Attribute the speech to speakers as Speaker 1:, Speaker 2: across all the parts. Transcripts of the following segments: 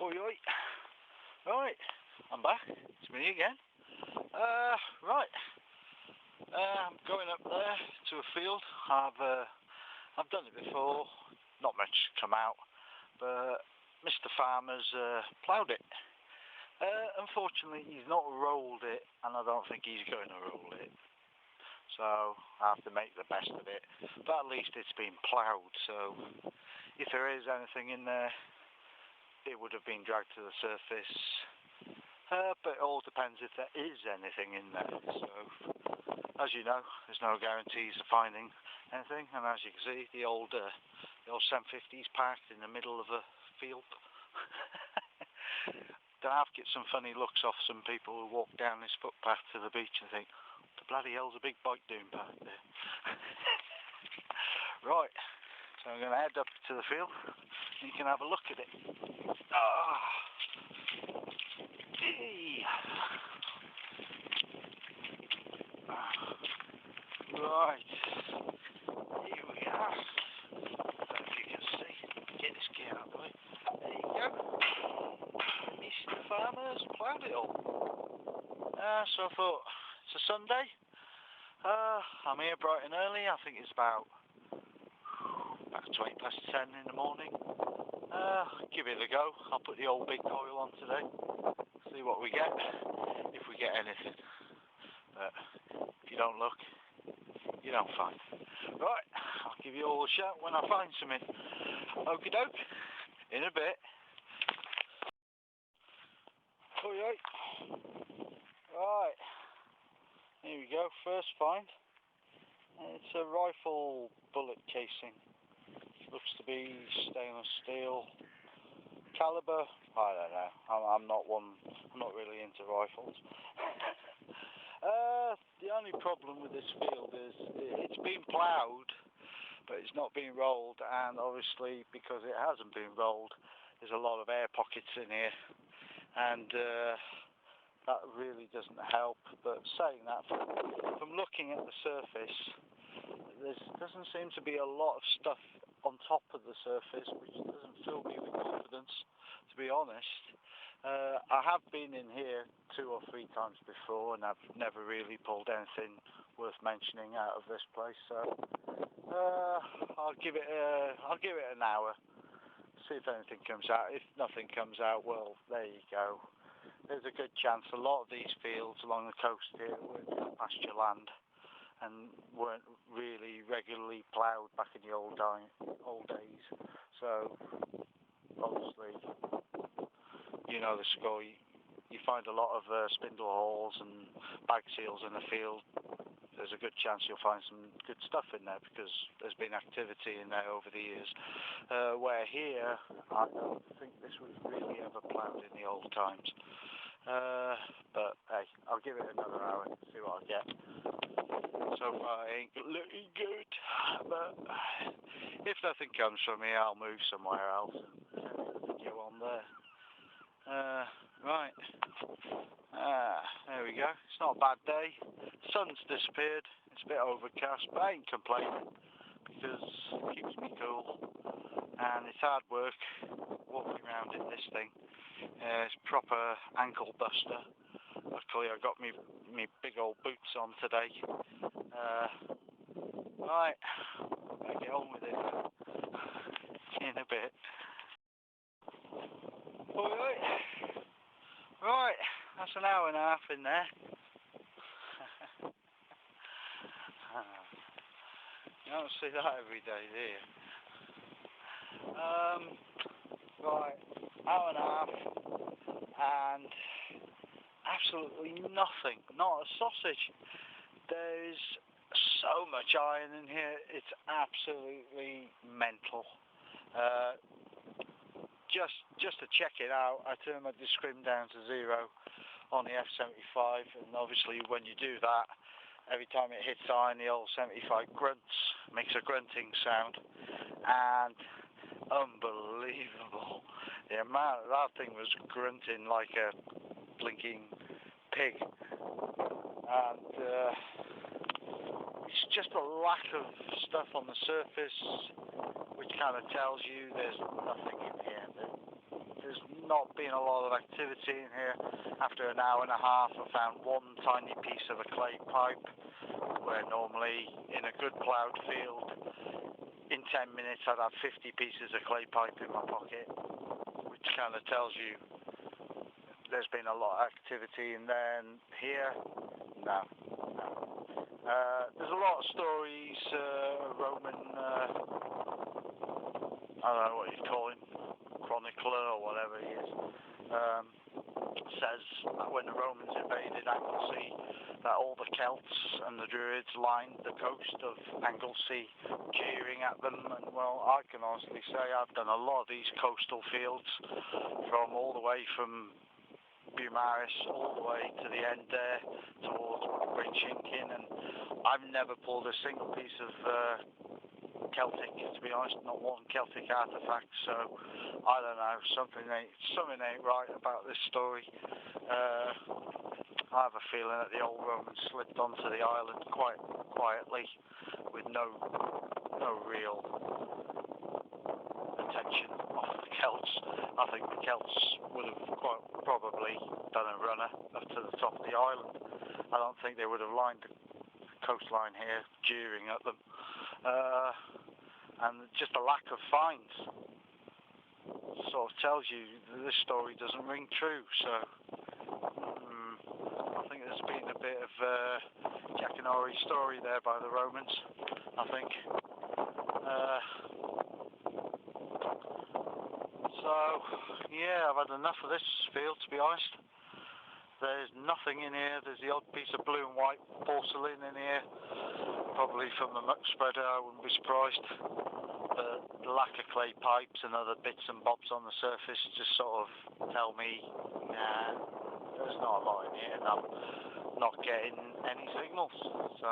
Speaker 1: Oi, oi. Right, I'm back. It's me again. Right. I'm going up there to a field. I've done it before. Not much come out, but Mr. Farmer's ploughed it. Unfortunately, he's not rolled it, and I don't think he's going to roll it. So I have to make the best of it. But at least it's been ploughed. So if there is anything in there, it would have been dragged to the surface. But it all depends if there is anything in there. So, as you know, there's no guarantees of finding anything. And as you can see, the old 750's parked in the middle of a field. Then I've get some funny looks off some people who walk down this footpath to the beach and think, what the bloody hell's a big bike doing back there? Right, so I'm going to head up to the field and you can have a look at it. Right, here we are. I don't know if you can see. Get this gear out of the way. There you go. Mr. Farmer's ploughed it all. So I thought, it's a Sunday. I'm here bright and early. I think it's about 20 past 10 in the morning. Give it a go. I'll put the old big coil on today. See what we get, if we get anything. But if you don't look, you don't find. Right, I'll give you all a shout when I find something. Okie doke, in a bit. Alright, right, here we go, first find. It's a rifle bullet casing. Looks to be stainless steel. Caliber, I don't know. I'm not really into rifles. The only problem with this field is it's been ploughed, but it's not been rolled, and obviously because it hasn't been rolled, there's a lot of air pockets in here, and that really doesn't help. But saying that, from looking at the surface, there doesn't seem to be a lot of stuff on top of the surface, which doesn't fill me with confidence, to be honest. I have been in here 2 or 3 times before, and I've never really pulled anything worth mentioning out of this place. So I'll give it an hour, see if anything comes out. If nothing comes out, well, there you go. There's a good chance a lot of these fields along the coast here were pasture land and weren't really regularly ploughed back in the old days. So obviously, you know the score. You find a lot of spindle holes and bag seals in the field. There's a good chance you'll find some good stuff in there because there's been activity in there over the years. Where here, I don't think this was really ever ploughed in the old times. But hey, I'll give it another hour and see what I get. So far it ain't looking good, but if nothing comes from me, I'll move somewhere else and send the video on there. Right, there we go. It's not a bad day. Sun's disappeared. It's a bit overcast, but I ain't complaining because it keeps me cool, and it's hard work walking around in this thing. It's proper ankle buster. Luckily I got me big old boots on today. Right, better get on with it in a bit. Alright, right, that's an hour and a half in there. You don't see that every day, do you? Right, hour and a half, and absolutely nothing, not a sausage. There's so much iron in here, it's absolutely mental. Just to check it out, I turned my discrim down to 0 on the F75, and obviously when you do that, every time it hits iron, the old 75 grunts, makes a grunting sound, and unbelievable. The amount that thing was grunting like a blinking pig, and it's just a lack of stuff on the surface, which kind of tells you there's nothing in here. There's not been a lot of activity in here. After an hour and a half, I found one tiny piece of a clay pipe, where normally in a good ploughed field, in 10 minutes I'd have 50 pieces of clay pipe in my pocket, which kind of tells you there's been a lot of activity. And then here, no. There's a lot of stories, Roman, I don't know what you call him, chronicler or whatever he is, says that when the Romans invaded Anglesey, that all the Celts and the Druids lined the coast of Anglesey, cheering at them. And well, I can honestly say I've done a lot of these coastal fields, from all the way from Beaumaris all the way to the end there towards Bridge-Shinkin, and I've never pulled a single piece of Celtic, to be honest, not one Celtic artefact. So I don't know, something ain't right about this story. I have a feeling that the old Romans slipped onto the island quite quietly, with no real attention off the Celts. I think the Celts would have quite probably done a runner up to the top of the island. I don't think they would have lined the coastline here, jeering at them. And just a lack of finds sort of tells you that this story doesn't ring true. So I think there's been a bit of Jackanory story there by the Romans, I think. So yeah, I've had enough of this field, to be honest. There's nothing in here. There's the odd piece of blue and white porcelain in here, probably from the muck spreader, I wouldn't be surprised. But the lack of clay pipes and other bits and bobs on the surface just sort of tell me, nah, there's not a lot in here, and I'm not getting any signals. So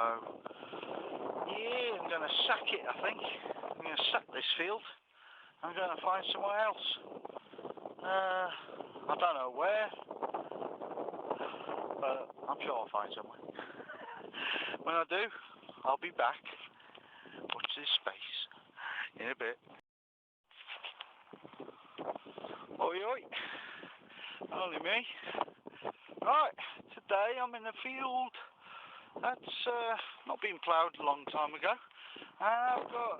Speaker 1: yeah, I'm going to sack it, I think. I'm going to sack this field. I'm going to find somewhere else. I don't know where, but I'm sure I'll find somewhere. When I do, I'll be back. Watch this space in a bit. Oi, oi. Only me. Right, today I'm in a field that's not been ploughed a long time ago. And I've got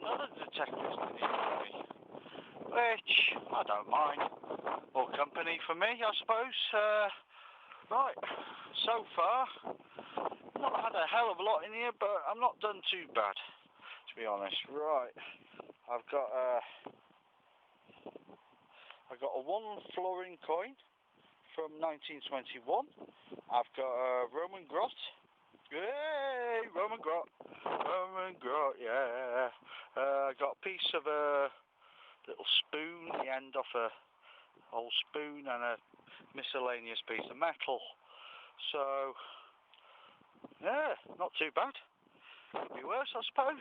Speaker 1: another detective's in here with me, which I don't mind. More company for me, I suppose. Right, so far, not had a hell of a lot in here, but I'm not done too bad, to be honest. Right, I've got a 1 florin coin from 1921. I've got a Roman grot. Yay, Roman grot, yeah. I got a piece of a little spoon, the end off a old spoon, and a miscellaneous piece of metal. So yeah, not too bad. Could be worse, I suppose.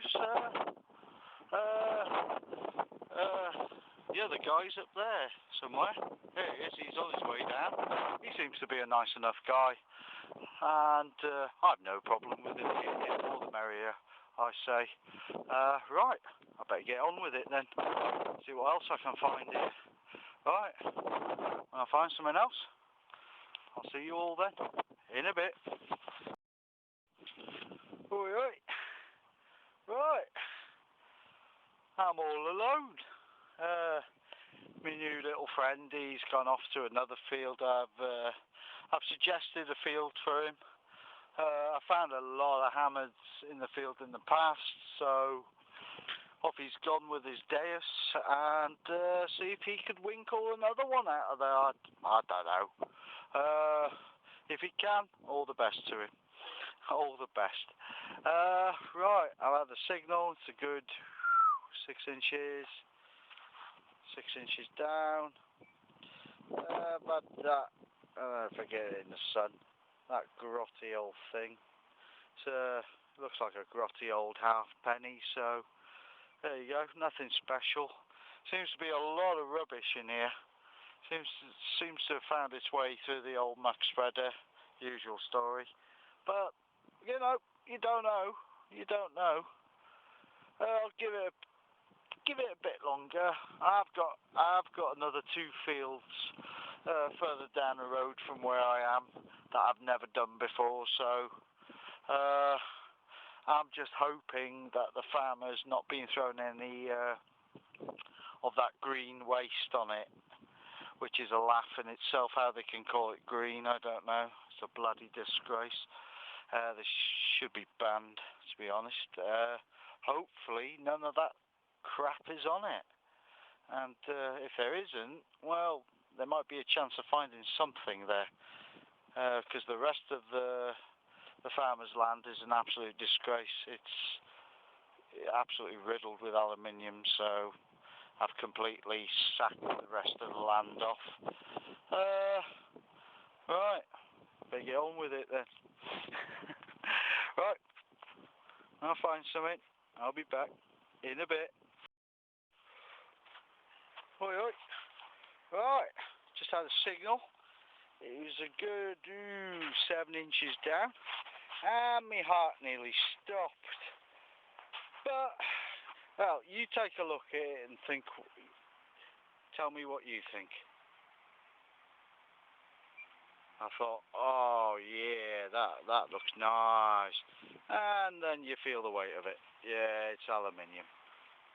Speaker 1: The other guy's up there somewhere. There he is, he's on his way down. He seems to be a nice enough guy, and I've no problem with him. The more the merrier, I say. Right, I better get on with it then. See what else I can find here. Right, when I find something else, I'll see you all then, in a bit. Oi, oi. Right, I'm all alone. My new little friend, he's gone off to another field. I've suggested a field for him. I found a lot of hammers in the field in the past, so off he's gone with his Deus, and see if he could winkle another one out of there. I don't know. If he can, all the best to him. All the best. Right, I've had the signal. It's a good 6 inches. 6 inches down. But that, forget it in the sun. That grotty old thing. It looks like a grotty old halfpenny, so there you go, nothing special. Seems to be a lot of rubbish in here. Seems to have found its way through the old muck spreader, usual story. But, you know, you don't know. You don't know. I'll give it give it a bit longer. I've got another 2 fields further down the road from where I am that I've never done before, so I'm just hoping that the farmer's not been throwing any of that green waste on it, which is a laugh in itself. How they can call it green, I don't know. It's a bloody disgrace. This should be banned, to be honest. Hopefully none of that crap is on it, and if there isn't, well, there might be a chance of finding something there, because the rest of the farmer's land is an absolute disgrace. It's absolutely riddled with aluminium, so I've completely sacked the rest of the land off. Right, better get on with it then. Right, I'll find something. I'll be back in a bit. Oi, oi. Right, just had a signal. It was a good 7 inches down, and my heart nearly stopped. But, well, you take a look at it and think. Tell me what you think. I thought, oh yeah, that looks nice. And then you feel the weight of it. Yeah, it's aluminium.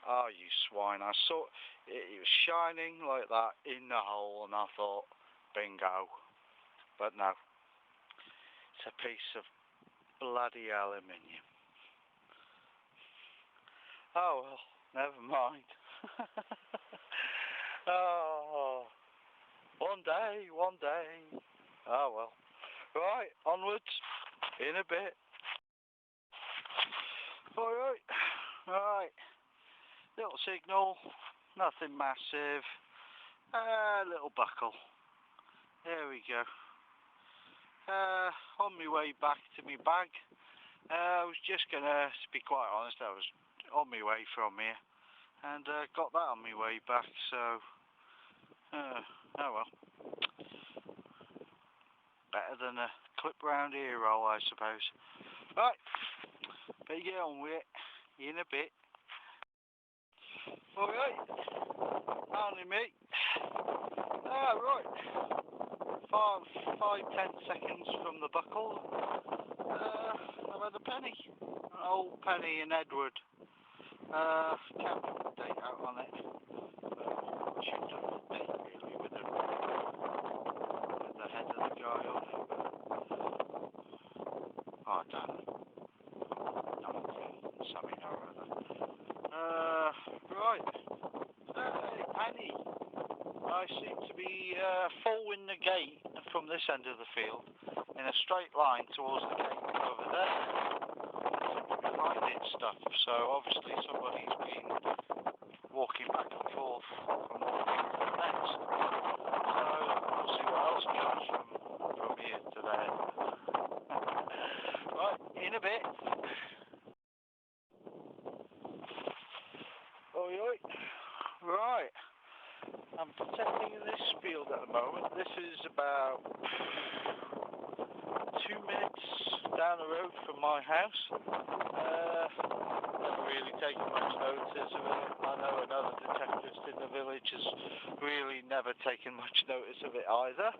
Speaker 1: Oh, you swine. I saw it was shining like that in the hole, and I thought, bingo. But no, it's a piece of bloody aluminium. Oh, well, never mind. Oh, one day. Oh, well. Right, onwards, in a bit. Right. Little signal, nothing massive, little buckle. There we go. On my way back to my bag. I was just gonna, to be quite honest, I was on my way from here, and got that on my way back, so, oh well. Better than a clip round ear roll, I suppose. Right, better get on with it, in a bit. Alright, only me. Right. 5-10 seconds from the buckle. I've had a penny. An old penny in Edward. Can't put the date out on it. But should have the date really with the head of the guy off. Oh, damn. Something or other. Right. Penny. I seem to be following the gate from this end of the field in a straight line towards the gate over there. I seem to be finding stuff, so obviously somebody's been walking back and forth from one field to the next. So we'll see what else comes from here to there. Right, in a bit. Oi. Right. I'm protecting this field at the moment. This is about 2 minutes down the road from my house. Never really taken much notice of it. I know another detective in the village has really never taken much notice of it either.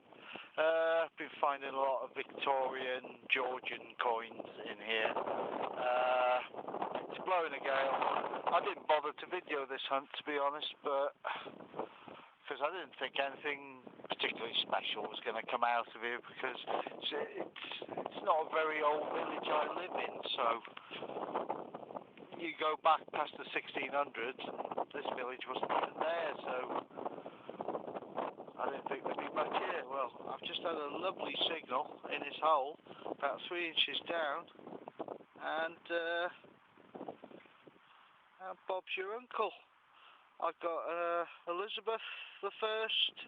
Speaker 1: I've been finding a lot of Victorian, Georgian coins in here. It's blowing a gale. I didn't bother to video this hunt, to be honest, but because I didn't think anything particularly special was going to come out of here, because it's not a very old village I live in, so you go back past the 1600s and this village wasn't even there, so I didn't think there'd be much here. Well, I've just had a lovely signal in this hole, about 3 inches down, and Bob's your uncle. I've got Elizabeth the First.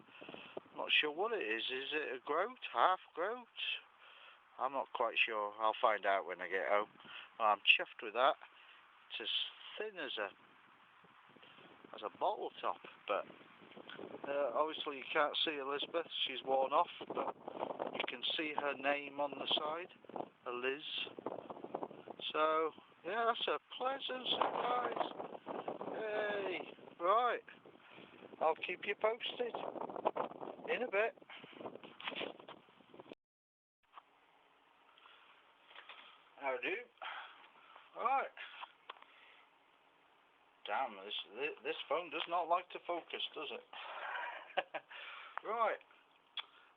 Speaker 1: Not sure what it is. Is it a groat? Half groat? I'm not quite sure. I'll find out when I get home. I'm chuffed with that. It's as thin as a bottle top, but obviously you can't see Elizabeth. She's worn off, but you can see her name on the side, Liz. So yeah, that's a pleasant surprise. Yay! Right, I'll keep you posted in a bit. How do? Right. Damn, this phone does not like to focus, does it? Right.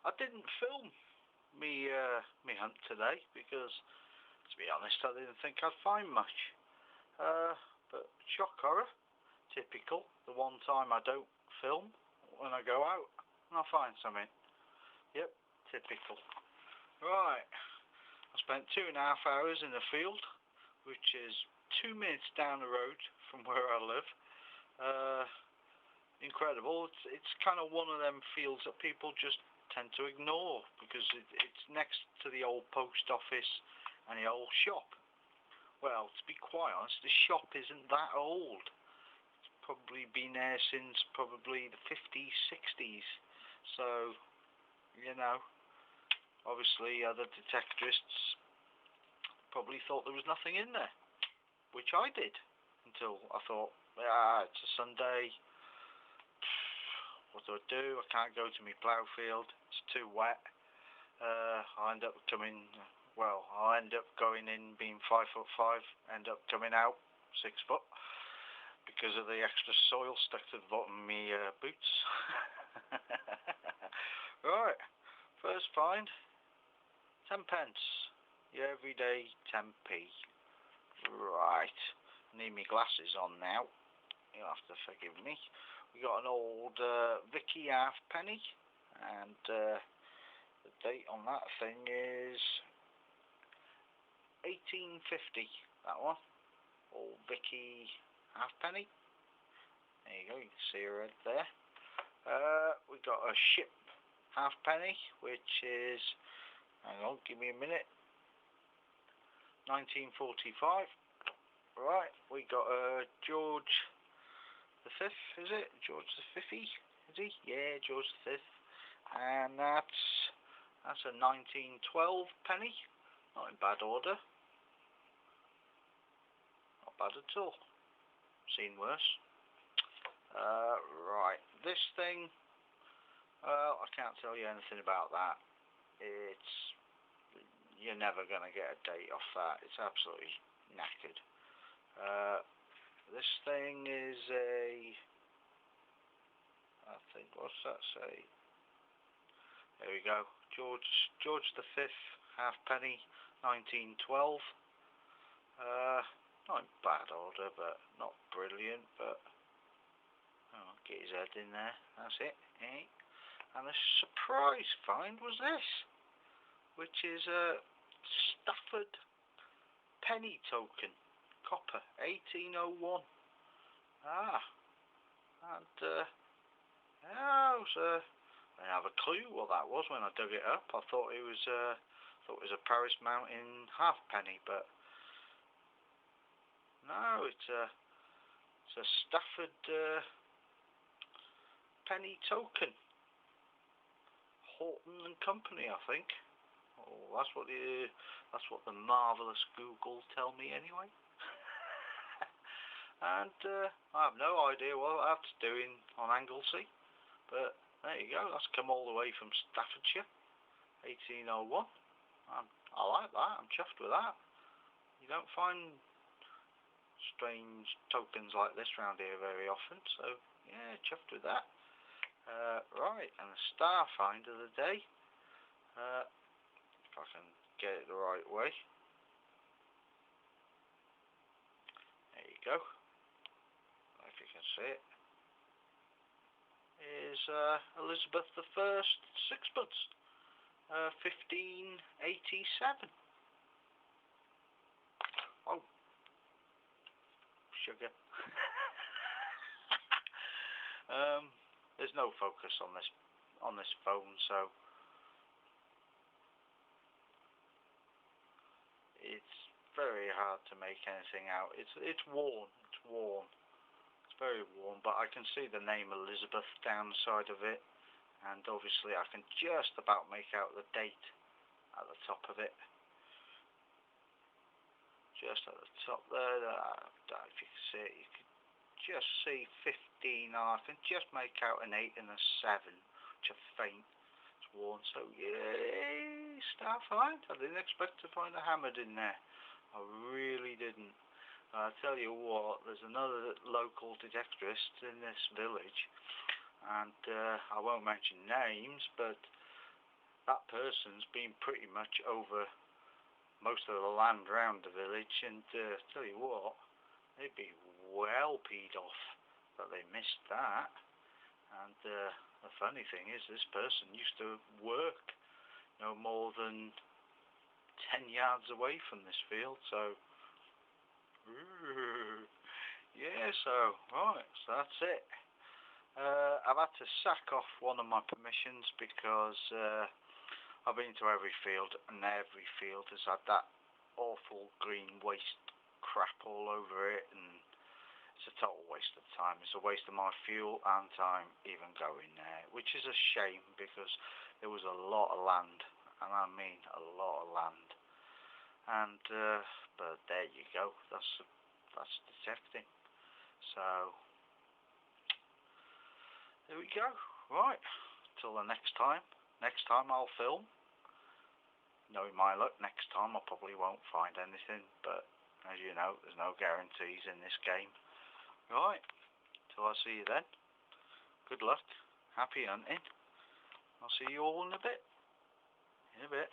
Speaker 1: I didn't film me hunt today because, to be honest, I didn't think I'd find much. But shock horror, typical. The one time I don't film when I go out and I find something. Yep, typical. Right. I spent 2.5 hours in the field, which is 2 minutes down the road from where I live. Incredible. It's kind of one of them fields that people just tend to ignore because it's next to the old post office and the old shop. Well, to be quite honest, the shop isn't that old. It's probably been there since probably the 50s, 60s. So, you know, obviously other detectorists probably thought there was nothing in there, which I did until I thought, it's a Sunday. What do? I can't go to my plough field. It's too wet. I end up going in being 5'5", end up coming out 6 foot because of the extra soil stuck to the bottom of my boots. Right, first find, 10 pence. Your everyday 10p. Right, need me glasses on now. You'll have to forgive me. We got an old Vicky halfpenny, and the date on that thing is 1850. That one, old Vicky halfpenny. There you go. You can see her head there. We got a ship halfpenny, which is, hang on, give me a minute. 1945. Right, we got a George the Fifth, is it? George the Fifty, is he? Yeah, George the Fifth. And that's a 1912 penny. Not in bad order. Not bad at all. Seen worse. Right, this thing, well, I can't tell you anything about that. You're never going to get a date off that. It's absolutely knackered. This thing is what's that say? There we go. George the Fifth, halfpenny, 1912. Not in bad order, but not brilliant. But get his head in there. That's it. Eh? And the surprise find was this, which is a Stafford penny token, copper, 1801. And I didn't have a clue what that was when I dug it up. I thought it was a Paris Mountain halfpenny, but no, it's a Stafford penny token. Horton and Company, I think. Oh, that's what the marvelous Google tell me anyway. And I have no idea what that's doing on Anglesey, but there you go. That's come all the way from Staffordshire, 1801. I like that. I'm chuffed with that. You don't find strange tokens like this round here very often, so yeah, chuffed with that. Right, and the star find of the day. If I can get it the right way. There you go. If you can see it. Is Elizabeth I sixpence, 1587. Oh, sugar. There's no focus on this phone, so it's very hard to make anything out. It's worn. It's very worn, but I can see the name Elizabeth down the side of it, and obviously I can just about make out the date at the top of it. Just at the top there, if you can see it, you can just see 15, and I can just make out an 8 and a 7, which are faint. It's worn, so yay, star find. I didn't expect to find a hammered in there. I really didn't. I tell you what, there's another local detectorist in this village, and I won't mention names, but that person's been pretty much over most of the land round the village, and tell you what, they'd be well peed off that they missed that. And the funny thing is, this person used to work no more than 10 yards away from this field, so yeah, so right, so that's it. I've had to sack off one of my permissions because I've been to every field, and every field has had that awful green waste crap all over it, and it's a total waste of time. It's a waste of my fuel and time even going there, which is a shame because there was a lot of land, and I mean a lot of land. And but there you go. That's detecting. So there we go. Right. Till the next time. Next time I'll film. Knowing my luck, next time I probably won't find anything. But as you know, there's no guarantees in this game. Right. Till I see you then. Good luck. Happy hunting. I'll see you all in a bit. In a bit.